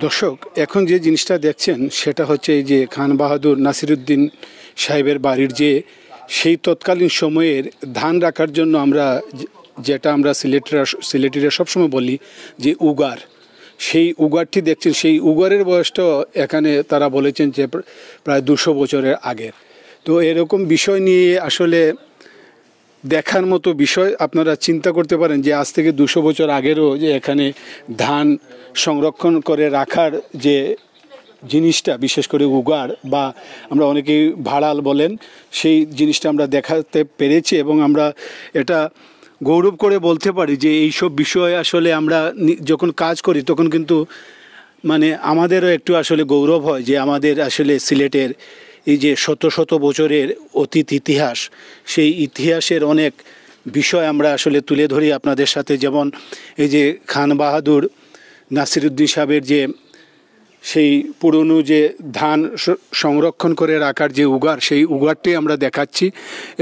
দর্শক, এখন যে জিনিসটা দেখছেন সেটা হচ্ছে এই যে খান বাহাদুর নাসিরুদ্দিন সাহেবের বাড়ির যে সেই তৎকালীন সময়ের ধান রাখার জন্য আমরা যেটা আমরা সিলেটিরা সবসময় বলি যে উগার, সেই উগারটি দেখছেন। সেই উগারের বয়সটা এখানে তারা বলেছেন যে প্রায় 200 বছরের আগের। তো এরকম বিষয় নিয়ে আসলে দেখার মতো বিষয়। আপনারা চিন্তা করতে পারেন যে আজ থেকে 200 বছর আগেরও যে এখানে ধান সংরক্ষণ করে রাখার যে জিনিসটা, বিশেষ করে উগার বা আমরা অনেকেই ভাড়াল বলেন, সেই জিনিসটা আমরা দেখাতে পেরেছি। এবং আমরা এটা গৌরব করে বলতে পারি যে এইসব বিষয়ে আসলে আমরা যখন কাজ করি তখন কিন্তু মানে আমাদেরও একটু আসলে গৌরব হয় যে আমাদের আসলে সিলেটের এই যে শত শত বছরের অতীত ইতিহাস, সেই ইতিহাসের অনেক বিষয় আমরা আসলে তুলে ধরি আপনাদের সাথে। যেমন এই যে খান বাহাদুর নাসিরুদ্দিন সাহেবের যে সেই পুরনো যে ধান সংরক্ষণ করে রাখার যে উগার, সেই উগারটি আমরা দেখাচ্ছি।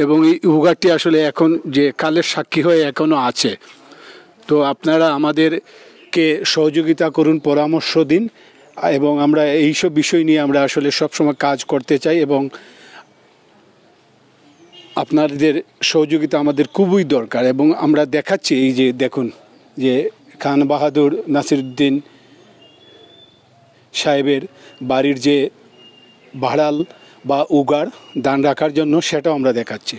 এবং এই উগারটি আসলে এখন যে কালের সাক্ষী হয়ে এখনও আছে। তো আপনারা আমাদেরকে সহযোগিতা করুন, পরামর্শ দিন, এবং আমরা এইসব বিষয় নিয়ে আমরা আসলে সবসময় কাজ করতে চাই এবং আপনাদের সহযোগিতা আমাদের খুবই দরকার। এবং আমরা দেখাচ্ছি এই যে দেখুন যে খান বাহাদুর নাসিরুদ্দিন সাহেবের বাড়ির যে ভাড়াল বা উগার ধান রাখার জন্য, সেটাও আমরা দেখাচ্ছি।